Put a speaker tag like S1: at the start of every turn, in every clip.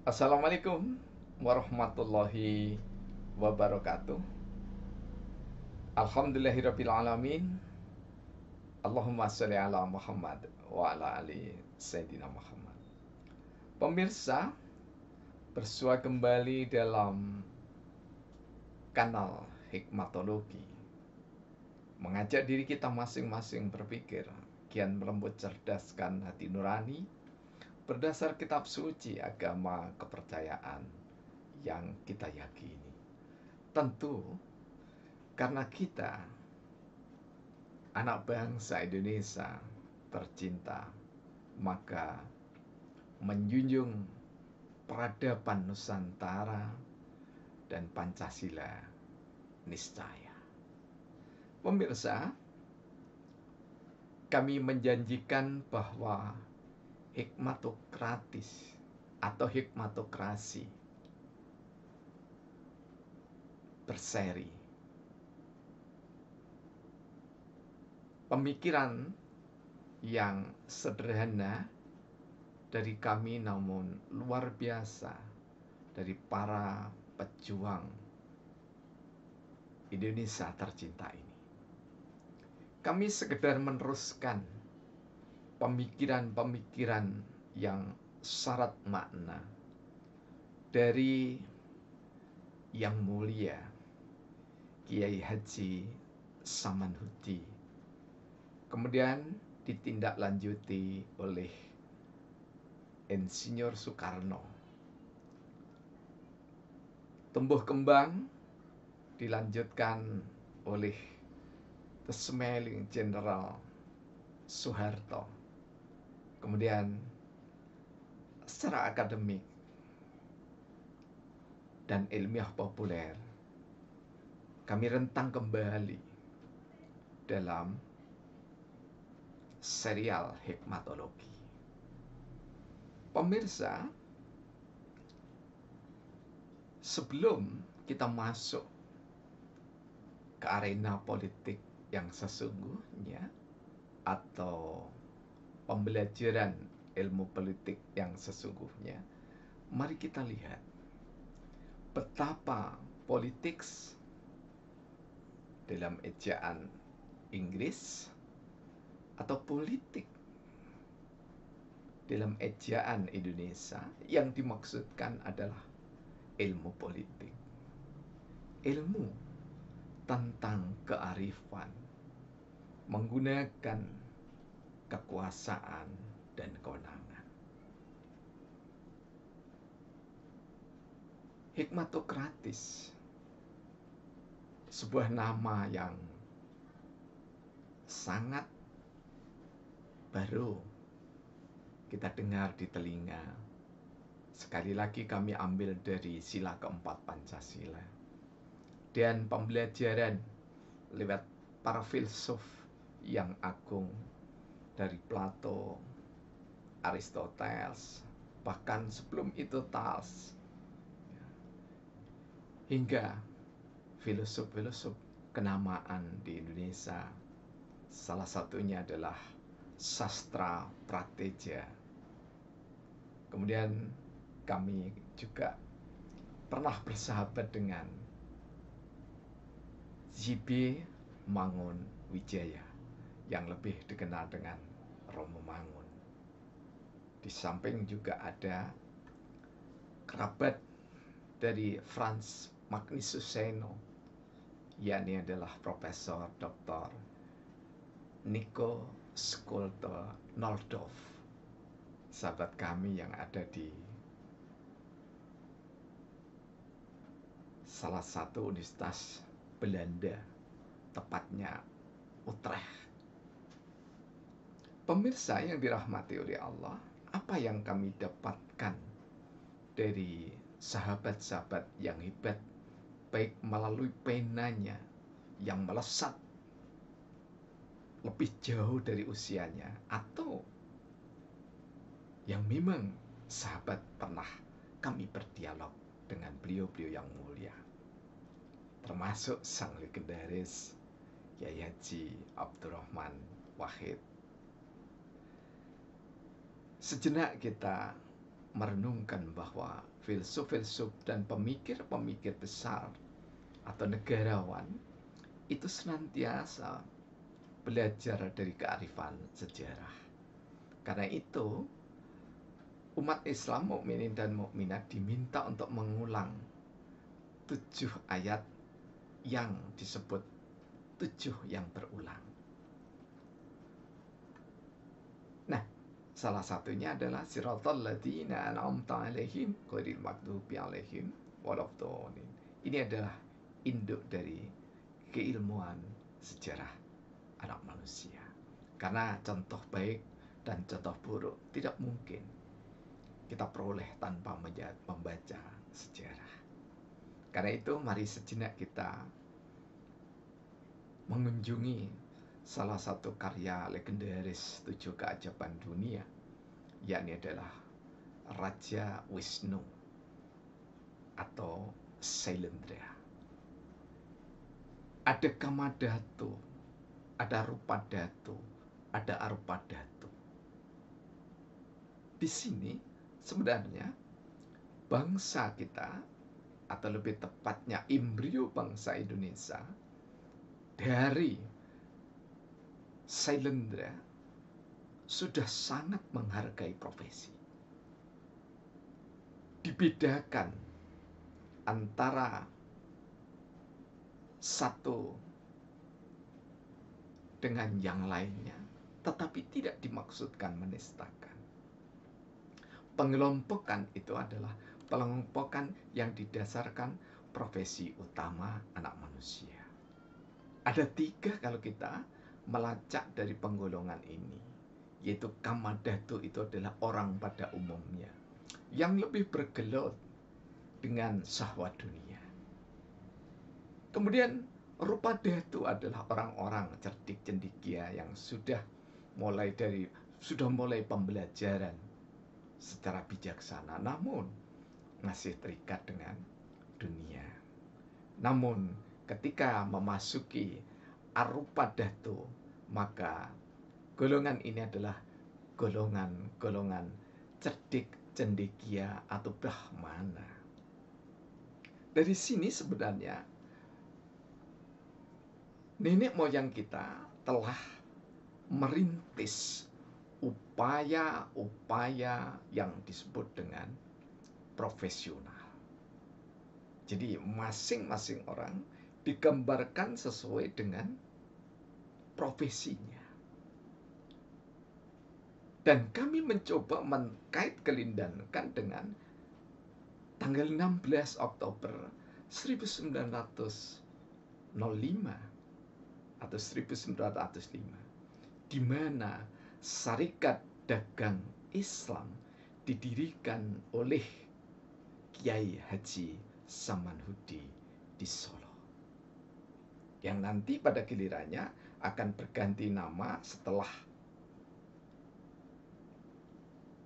S1: Assalamualaikum warahmatullahi wabarakatuh. Alhamdulillahirrabbilalamin. Allahumma sholli ala Muhammad wa ala ali Sayyidina Muhammad. Pemirsa, bersua kembali dalam kanal Hikmatologi, mengajak diri kita masing-masing berpikir, kian melembut cerdaskan hati nurani berdasar kitab suci agama kepercayaan yang kita yakini. Tentu karena kita anak bangsa Indonesia tercinta, maka menjunjung peradaban Nusantara dan Pancasila niscaya. Pemirsa, kami menjanjikan bahwa hikmatokratis atau hikmatokrasi berseri. Pemikiran yang sederhana dari kami namun luar biasa dari para pejuang Indonesia tercinta ini. Kami sekedar meneruskan pemikiran-pemikiran yang syarat makna dari Yang Mulia Kiai Haji Samanhudi, kemudian ditindaklanjuti oleh Insinyur Soekarno. Tumbuh kembang dilanjutkan oleh The Smiling General Soeharto. Kemudian secara akademik dan ilmiah populer kami rentang kembali dalam serial Hikmatologi. Pemirsa, sebelum kita masuk ke arena politik yang sesungguhnya atau pembelajaran ilmu politik yang sesungguhnya, mari kita lihat betapa politik dalam ejaan Inggris atau politik dalam ejaan Indonesia yang dimaksudkan adalah ilmu politik, ilmu tentang kearifan, menggunakan kekuasaan dan kewenangan. Hikmatokratis, sebuah nama yang sangat baru kita dengar di telinga. Sekali lagi kami ambil dari sila keempat Pancasila. Dan pembelajaran lewat para filsuf yang agung dari Plato, Aristoteles, bahkan sebelum itu Thales, hingga filosof-filosof kenamaan di Indonesia. Salah satunya adalah Sastra Prateja. Kemudian kami juga pernah bersahabat dengan JB Mangun Wijaya yang lebih dikenal dengan Romo Mangun. Di samping juga ada kerabat dari Frans Magnisuseno, yakni adalah Profesor Dr. Nico Schulte Noldorf, sahabat kami yang ada di salah satu universitas Belanda, tepatnya Utrecht. Pemirsa yang dirahmati oleh Allah, apa yang kami dapatkan dari sahabat-sahabat yang hebat, baik melalui penanya yang melesat lebih jauh dari usianya, atau yang memang sahabat pernah kami berdialog dengan beliau-beliau yang mulia, termasuk sang legendaris Kiai Haji Abdurrahman Wahid. Sejenak kita merenungkan bahwa filsuf-filsuf dan pemikir-pemikir besar atau negarawan itu senantiasa belajar dari kearifan sejarah. Karena itu, umat Islam, mukminin dan mukminat diminta untuk mengulang 7 ayat yang disebut 7 yang berulang. Nah, salah satunya adalah siratal ladzina an'amta 'alaihim ghairil maghdubi 'alaihim waladdallin. Ini adalah induk dari keilmuan sejarah anak manusia. Karena contoh baik dan contoh buruk tidak mungkin kita peroleh tanpa membaca sejarah. Karena itu mari sejenak kita mengunjungi salah satu karya legendaris 7 keajaiban dunia, yakni adalah Raja Wisnu atau Sailendra. Ada Kamadhatu, ada Rupadhatu, ada Arupadhatu. Di sini sebenarnya bangsa kita, atau lebih tepatnya embrio bangsa Indonesia, dari Sailendra sudah sangat menghargai profesi. Dibedakan antara satu dengan yang lainnya, tetapi tidak dimaksudkan menistakan. Pengelompokan itu adalah pengelompokan yang didasarkan profesi utama anak manusia. Ada 3 kalau kita melacak dari penggolongan ini, yaitu Kamadhatu itu adalah orang pada umumnya yang lebih bergelut dengan syahwat dunia. Kemudian Rupadhatu adalah orang-orang cerdik cendekia yang sudah mulai pembelajaran secara bijaksana, namun masih terikat dengan dunia. Namun ketika memasuki Arupadhatu, maka golongan ini adalah golongan cerdik cendekia atau brahmana. Dari sini sebenarnya nenek moyang kita telah merintis upaya-upaya yang disebut dengan profesional. Jadi masing-masing orang digambarkan sesuai dengan profesinya. Dan kami mencoba mengkait kelindankan dengan tanggal 16 Oktober 1905 atau 1905, di mana Syarikat Dagang Islam didirikan oleh Kiai Haji Samanhudi di Solo, yang nanti pada gilirannya akan berganti nama setelah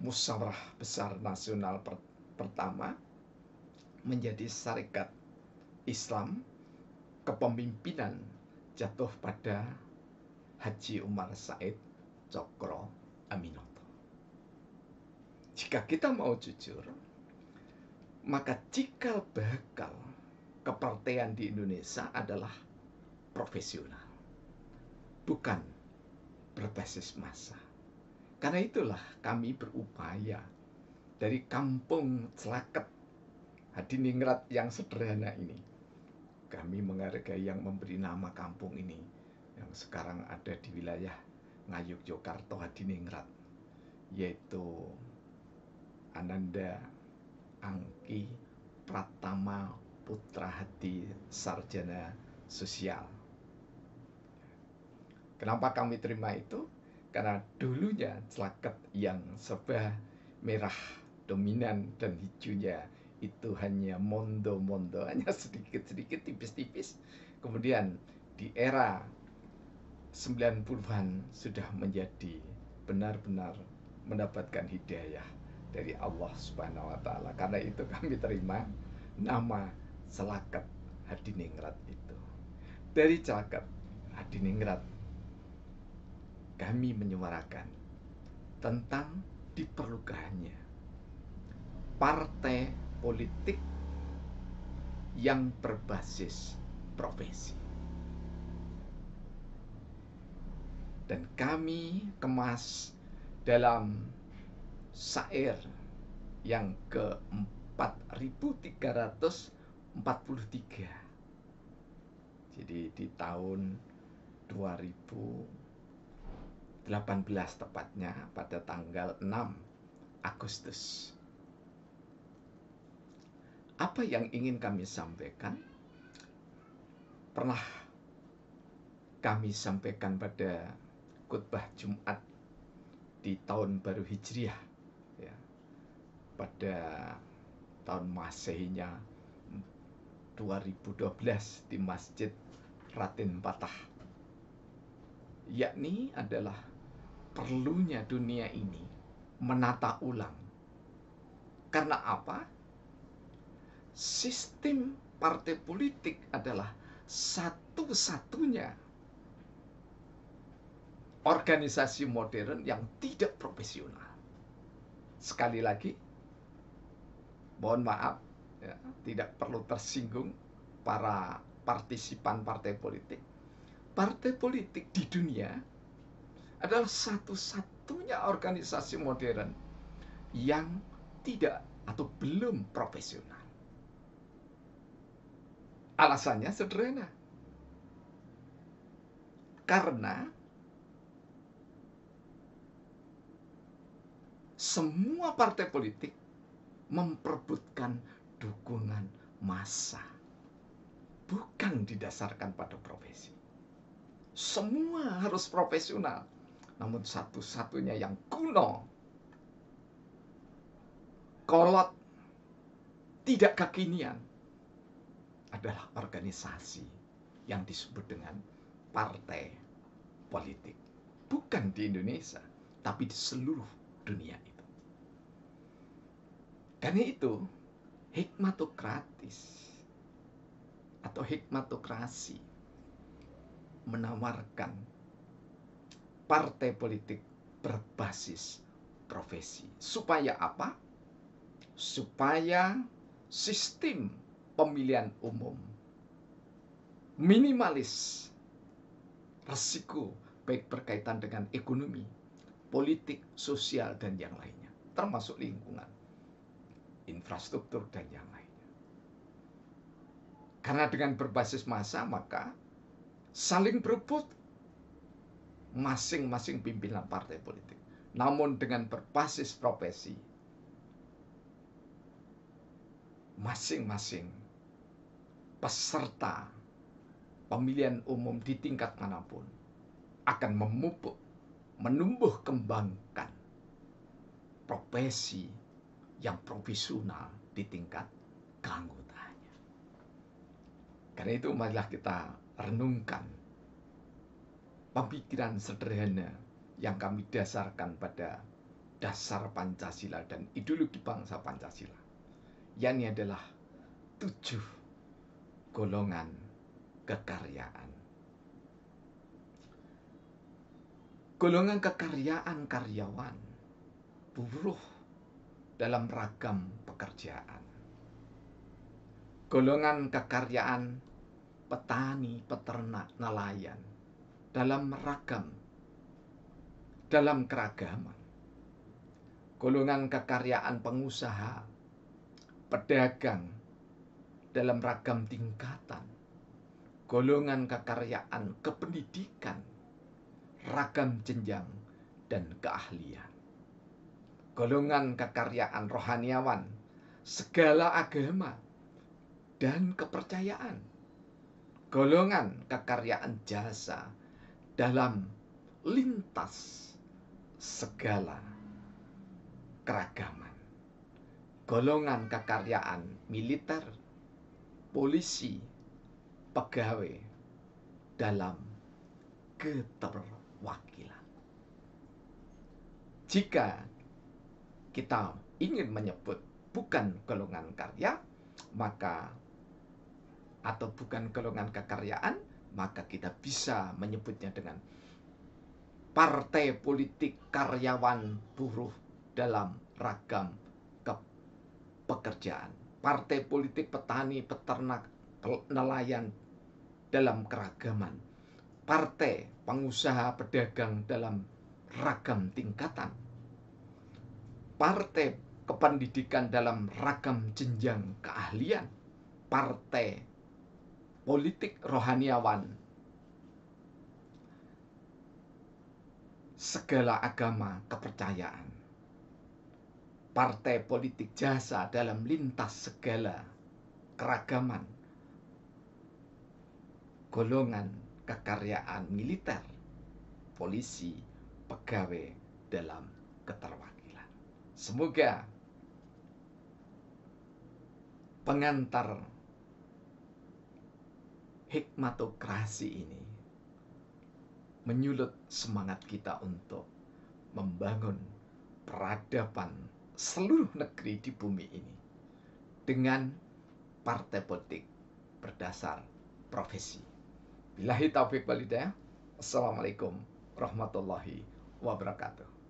S1: Musyawarah Besar Nasional pertama menjadi Syarikat Islam kepemimpinan jatuh pada Haji Umar Said Cokro Aminoto. Jika kita mau jujur, maka cikal bakal kepartean di Indonesia adalah profesional, bukan berbasis massa. Karena itulah kami berupaya dari kampung Celaket Hadiningrat yang sederhana ini. Kami menghargai yang memberi nama kampung ini, yang sekarang ada di wilayah Ngayogyakarta Hadiningrat, yaitu Ananda Angki Pratama Putra Hadi Sarjana Sosial. Kenapa kami terima itu? Karena dulunya Celaket yang serba merah dominan dan hijaunya itu hanya mondo-mondo, hanya sedikit-sedikit, tipis-tipis. Kemudian di era 90-an sudah menjadi benar-benar mendapatkan hidayah dari Allah Subhanahu wa taala. Karena itu kami terima nama Celaket Hadiningrat itu. Dari Celaket Hadiningrat kami menyuarakan tentang diperlukannya partai politik yang berbasis profesi. Dan kami kemas dalam syair yang ke-4343. Jadi di tahun 2018 tepatnya, pada tanggal 6 Agustus. Apa yang ingin kami sampaikan? Pernah kami sampaikan pada khutbah Jumat di tahun baru Hijriah, ya, pada tahun Masehinya 2012 di Masjid Raden Patah, yakni adalah perlunya dunia ini menata ulang. Karena apa? Sistem partai politik adalah satu-satunya organisasi modern yang tidak profesional. Sekali lagi, mohon maaf, ya, tidak perlu tersinggung para partisipan partai politik. Partai politik di dunia adalah satu-satunya organisasi modern yang tidak atau belum profesional. Alasannya sederhana. Karena semua partai politik memperebutkan dukungan massa, bukan didasarkan pada profesi. Semua harus profesional, namun satu-satunya yang kuno, kolot, tidak kekinian adalah organisasi yang disebut dengan partai politik. Bukan di Indonesia, tapi di seluruh dunia itu. Karena itu, hikmatokratis atau hikmatokrasi menawarkan partai politik berbasis profesi. Supaya apa? Supaya sistem pemilihan umum minimalis resiko, baik berkaitan dengan ekonomi, politik, sosial, dan yang lainnya, termasuk lingkungan, infrastruktur, dan yang lainnya. Karena dengan berbasis massa, maka saling berebut masing-masing pimpinan partai politik. Namun dengan berbasis profesi, masing-masing peserta pemilihan umum di tingkat manapun akan memupuk, menumbuh kembangkan profesi yang profesional di tingkat keanggotaannya. Karena itu marilah kita renungkan pemikiran sederhana yang kami dasarkan pada dasar Pancasila dan ideologi bangsa Pancasila, yakni adalah 7 golongan kekaryaan. Golongan kekaryaan karyawan, buruh dalam ragam pekerjaan. Golongan kekaryaan petani, peternak, nelayan dalam keragaman. Golongan kekaryaan pengusaha, pedagang dalam ragam tingkatan. Golongan kekaryaan kependidikan, ragam jenjang dan keahlian. Golongan kekaryaan rohaniawan, segala agama dan kepercayaan. Golongan kekaryaan jasa dalam lintas segala keragaman. Golongan kekaryaan militer, polisi, pegawai dalam keterwakilan. Jika kita ingin menyebut bukan golongan karya, maka atau bukan golongan kekaryaan, maka kita bisa menyebutnya dengan partai politik karyawan buruh dalam ragam pekerjaan, partai politik petani, peternak, nelayan dalam keragaman, partai pengusaha pedagang dalam ragam tingkatan, partai kependidikan dalam ragam jenjang keahlian, partai politik rohaniawan, segala agama kepercayaan, partai politik jasa dalam lintas segala keragaman, golongan kekaryaan militer, polisi, pegawai dalam keterwakilan. Semoga pengantar hikmatokrasi ini menyulut semangat kita untuk membangun peradaban seluruh negeri di bumi ini dengan partai politik berdasar profesi. Billahi taufiq wal hidayah. Assalamualaikum warahmatullahi wabarakatuh.